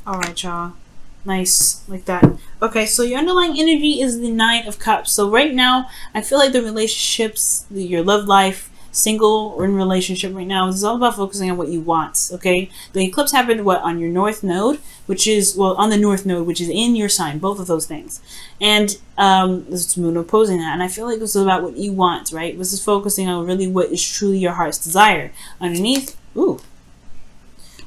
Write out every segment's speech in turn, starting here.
All right, y'all. Nice, like that. Okay, so your underlying energy is the Nine of Cups. So right now, I feel like the relationships, your love life, single or in relationship right now, is all about focusing on what you want. Okay, the eclipse happened what on your North Node, which is on the North Node, which is in your sign. Both of those things, and this Moon opposing that. And I feel like this is about what you want, right? This is focusing on really what is truly your heart's desire. Underneath, ooh.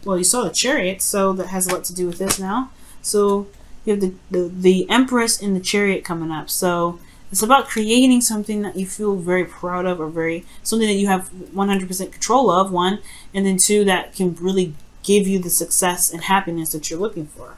Well, you saw the Chariot, so that has a lot to do with this now. So you have the Empress and the Chariot coming up. So it's about creating something that you feel very proud of, or very something that you have 100% control of, one, and then two, that can really give you the success and happiness that you're looking for.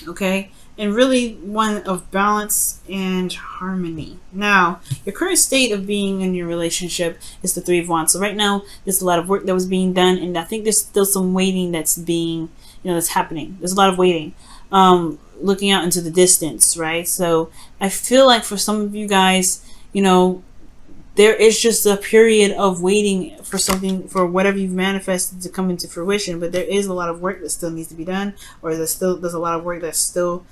Okay, and really one of balance and harmony. Now, your current state of being in your relationship is the Three of Wands. So right now, there's a lot of work that was being done, and I think there's still some waiting that's being, that's happening. There's a lot of waiting, looking out into the distance, right? So I feel like for some of you guys, there is just a period of waiting for something, for whatever you've manifested to come into fruition. But there is a lot of work that still needs to be done, or there's a lot of work that's still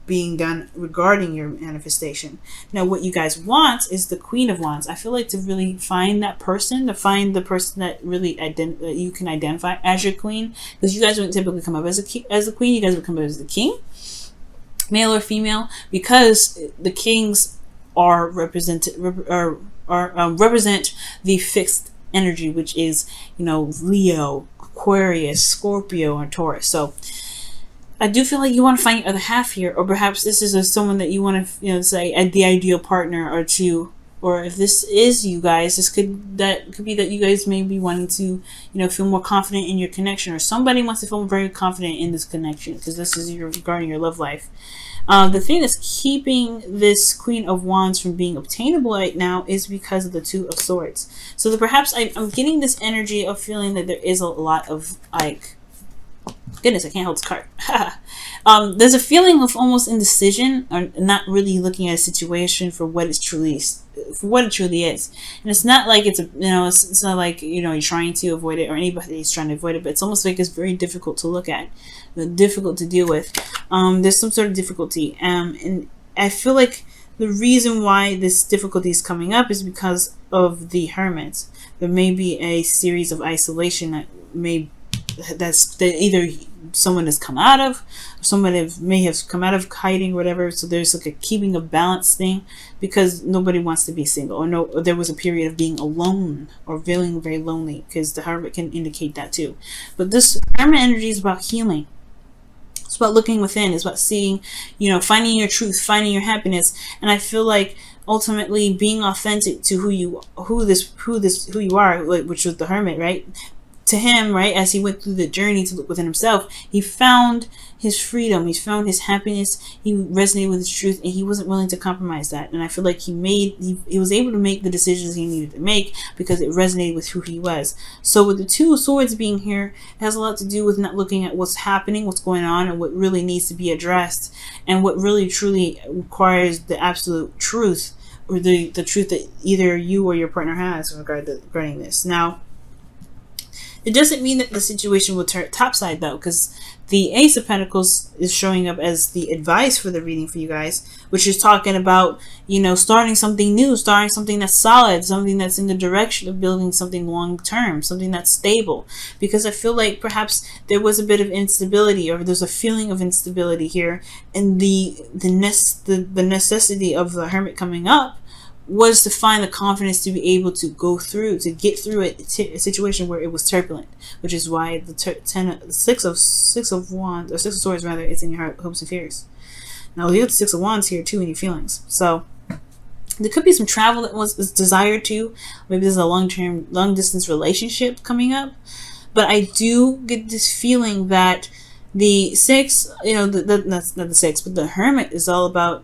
being done regarding your manifestation. Now, what you guys want is the Queen of Wands. I feel like to really find that person, to find the person that really that you can identify as your queen, because you guys wouldn't typically come up as a queen. You guys would come up as the king, male or female, because the kings are represent the fixed energy, which is Leo, Aquarius, Scorpio, and Taurus. So I do feel like you want to find your other half here, or perhaps this is someone that you want to say the ideal partner, or if this is you guys, could be that you guys may be wanting to feel more confident in your connection, or somebody wants to feel very confident in this connection, because this is regarding your love life. The thing that's keeping this Queen of Wands from being obtainable right now is because of the Two of Swords. So perhaps I'm getting this energy of feeling that there is a lot of goodness, I can't hold this card. There's a feeling of almost indecision, or not really looking at a situation for what it truly is. And it's not like it's not like you're trying to avoid it, or anybody's trying to avoid it, but it's almost like it's very difficult to look at, difficult to deal with. There's some sort of difficulty, and I feel like the reason why this difficulty is coming up is because of the Hermit. There may be a series of isolation that either someone has come out of, or someone may have come out of hiding, or whatever. So there's like a keeping a balance thing, because nobody wants to be single, or there was a period of being alone or feeling very lonely, because the Hermit can indicate that too. But this Hermit energy is about healing. It's about looking within. It's about seeing, finding your truth, finding your happiness. And I feel like ultimately being authentic to who you are, which was the Hermit, right? To him, right, as he went through the journey to look within himself, he found his freedom, he found his happiness, he resonated with his truth, and he wasn't willing to compromise that. And I feel like he was able to make the decisions he needed to make because it resonated with who he was. So with the Two of Swords being here, it has a lot to do with not looking at what's happening, what's going on, and what really needs to be addressed, and what really truly requires the absolute truth, or the truth that either you or your partner has regarding this. Now, it doesn't mean that the situation will turn topside, though, because the Ace of Pentacles is showing up as the advice for the reading for you guys, which is talking about, starting something new, starting something that's solid, something that's in the direction of building something long term, something that's stable. Because I feel like perhaps there was a bit of instability, or there's a feeling of instability here, and the necessity of the Hermit coming up was to find the confidence to be able to get through a situation where it was turbulent, which is why the Six of Wands, or Six of Swords rather, is in your hopes and fears. Now you have the Six of Wands here too in your feelings. So there could be some travel that was desired too. Maybe there's a long distance relationship coming up. But I do get this feeling that the Six, that's not the Six, but the Hermit is all about,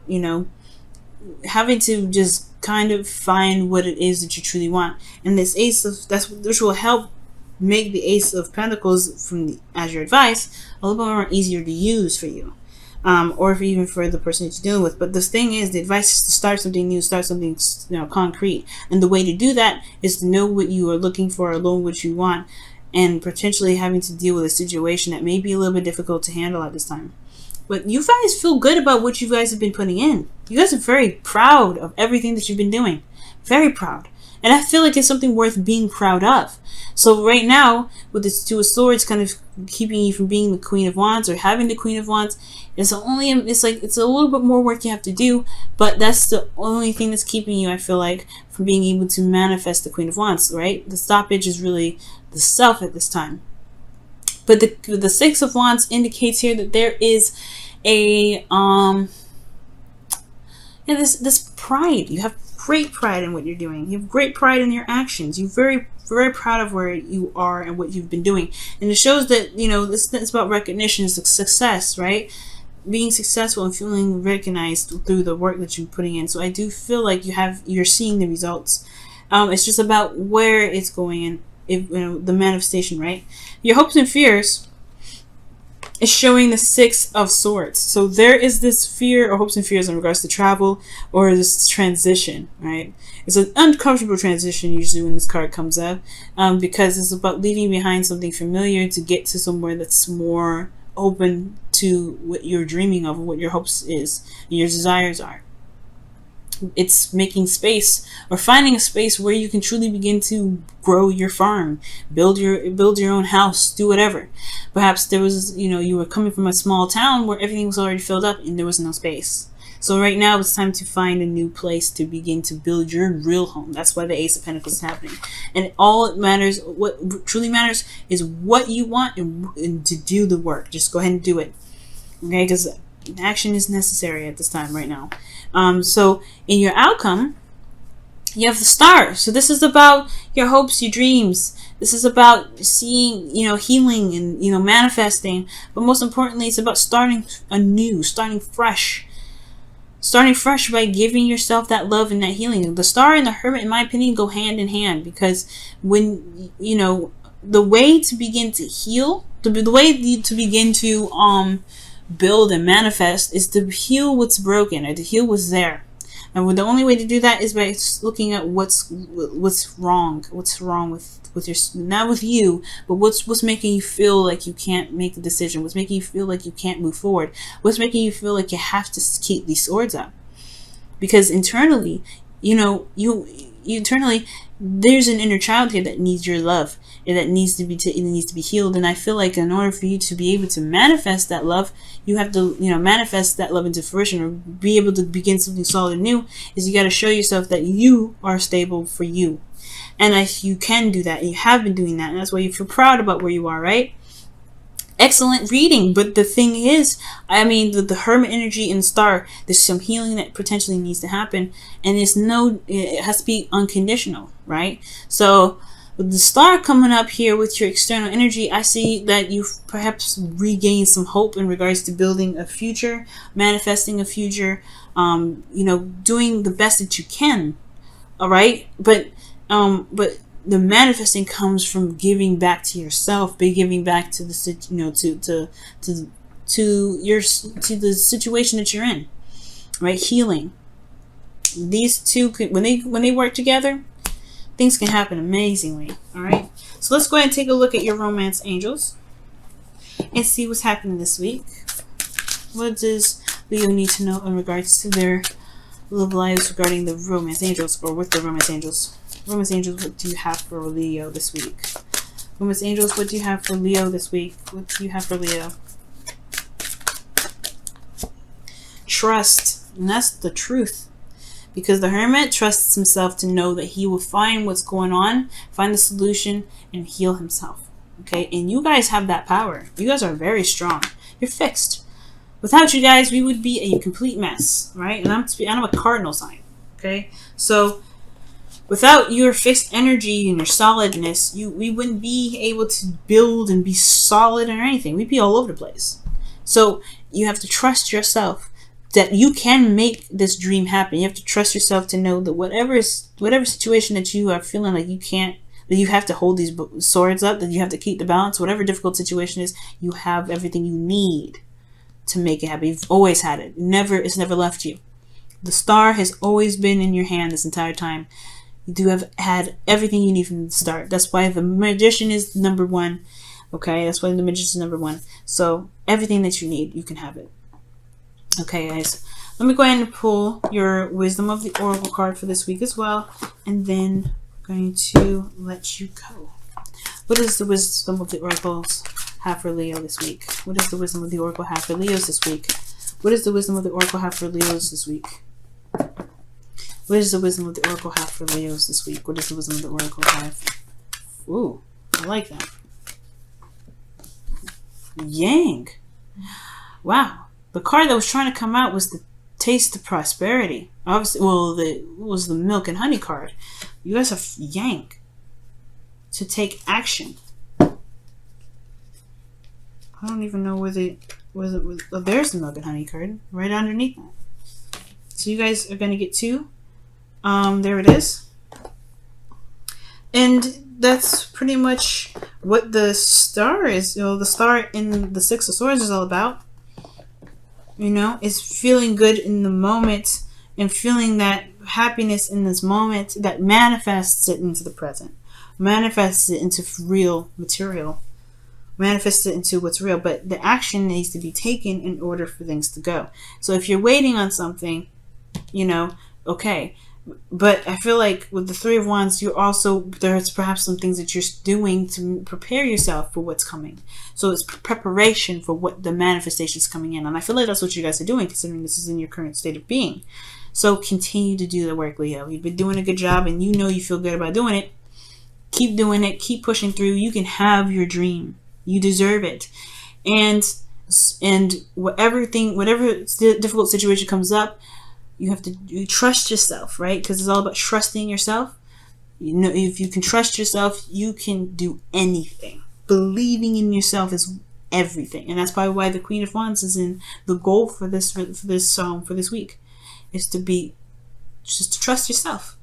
having to just kind of find what it is that you truly want. And this which will help make the Ace of Pentacles as your advice a little bit more easier to use for you, or even for the person that you're dealing with. But the thing is, the advice is to start something new, start something concrete, and the way to do that is to know what you are looking for, or know what you want, and potentially having to deal with a situation that may be a little bit difficult to handle at this time. But you guys feel good about what you guys have been putting in. You guys are very proud of everything that you've been doing. Very proud. And I feel like it's something worth being proud of. So right now, with this Two of Swords kind of keeping you from being the Queen of Wands or having the Queen of Wands, it's a little bit more work you have to do, but that's the only thing that's keeping you, I feel like, from being able to manifest the Queen of Wands, right? The stoppage is really the self at this time. But the Six of Wands indicates here that there is a this pride. You have great pride in what you're doing. You have great pride in your actions. You're very, very proud of where you are and what you've been doing. And it shows that, it's about recognition, success, right? Being successful and feeling recognized through the work that you're putting in. So I do feel like you're seeing the results. It's just about where it's going and the manifestation, right? Your hopes and fears is showing the Six of Swords. So there is this fear or hopes and fears in regards to travel or this transition, right? It's an uncomfortable transition usually when this card comes up, because it's about leaving behind something familiar to get to somewhere that's more open to what you're dreaming of, what your hopes is and your desires are. It's making space or finding a space where you can truly begin to grow your farm, build your own house, do whatever. Perhaps there was, you were coming from a small town where everything was already filled up and there was no space. So right now it's time to find a new place to begin to build your real home. That's why the Ace of Pentacles is happening. And all it matters, what truly matters, is what you want and to do the work. Just go ahead and do it. Okay, because action is necessary at this time right now. So in your outcome, you have the Star. So this is about your hopes, your dreams. This is about seeing, healing and, manifesting. But most importantly, it's about starting anew, starting fresh. Starting fresh by giving yourself that love and that healing. The Star and the Hermit, in my opinion, go hand in hand, because when, the way to begin to heal, the way to begin to build and manifest is to heal what's broken or to heal what's there. And the only way to do that is by looking at what's wrong with your, not with you, but what's making you feel like you can't make a decision, what's making you feel like you can't move forward, what's making you feel like you have to keep these swords up. Because internally, internally there's an inner child here that needs your love and that needs to be healed. And I feel like in order for you to be able to manifest that love, you have to manifest that love into fruition, or be able to begin something solid new. Is you got to show yourself that you are stable for you, and you can do that, and you have been doing that, and that's why you feel proud about where you are, right? Excellent reading. But the thing is, the Hermit energy and Star, there's some healing that potentially needs to happen, and it has to be unconditional, right? So with the Star coming up here with your external energy, I see that you've perhaps regained some hope in regards to building a future, manifesting a future, doing the best that you can. All right, but the manifesting comes from giving back to yourself, by giving back to the the situation that you're in, right? Healing. These two when they work together, things can happen amazingly. All right, so let's go ahead and take a look at your romance angels and see what's happening this week. What does Leo need to know in regards to their love lives regarding the romance angels, or with the romance angels? Romance angels, what do you have for Leo this week? Romance angels, what do you have for Leo this week? What do you have for Leo? Trust, and that's the truth. Because the Hermit trusts himself to know that he will find what's going on, find the solution, and heal himself. Okay, and you guys have that power. You guys are very strong. You're fixed. Without you guys, we would be a complete mess, right? And I'm a cardinal sign. Okay, so without your fixed energy and your solidness, we wouldn't be able to build and be solid or anything. We'd be all over the place. So you have to trust yourself that you can make this dream happen. You have to trust yourself to know that whatever situation that you are feeling like you can't, that you have to hold these swords up, that you have to keep the balance, whatever difficult situation is, you have everything you need to make it happen. You've always had it. It's never left you. The Star has always been in your hand this entire time. You do have had everything you need from the start. That's why the Magician is number one. Okay, that's why the Magician is number one. So everything that you need, you can have it. Okay, guys. Let me go ahead and pull your Wisdom of the Oracle card for this week as well. And then I'm going to let you go. What does the Wisdom of the Oracles have for Leo this week? What does the Wisdom of the Oracle have for Leos this week? What does the Wisdom of the Oracle have for Leos this week? What does the Wisdom of the Oracle have for Leos this week? What does the Wisdom of the Oracle have? Ooh, I like that. Yang. Wow. The card that was trying to come out was the Taste of Prosperity. Obviously, well, it was the Milk and Honey card. You guys have Yang. To take action. I don't even know where oh, there's the Milk and Honey card right underneath that. So you guys are going to get two. There it is. And that's pretty much what the star is. You know, the star in the Six of Swords is all about. You know, is feeling good in the moment and feeling that happiness in this moment that manifests it into the present. Manifests it into real material. Manifests it into what's real. But the action needs to be taken in order for things to go. So if you're waiting on something, you know, okay. But I feel like with the Three of Wands, there's perhaps some things that you're doing to prepare yourself for what's coming. So it's preparation for what the manifestation is coming in. And I feel like that's what you guys are doing, considering this is in your current state of being. So continue to do the work, Leo. You've been doing a good job and you know you feel good about doing it. Keep doing it. Keep pushing through. You can have your dream. You deserve it. And whatever difficult situation comes up, you have to trust yourself, right? Because it's all about trusting yourself. You know, if you can trust yourself, you can do anything. Believing in yourself is everything, and that's probably why the Queen of Wands is in the goal for this week, is to trust yourself.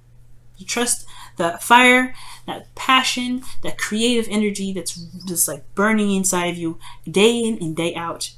You trust the fire, that passion, that creative energy that's just like burning inside of you day in and day out.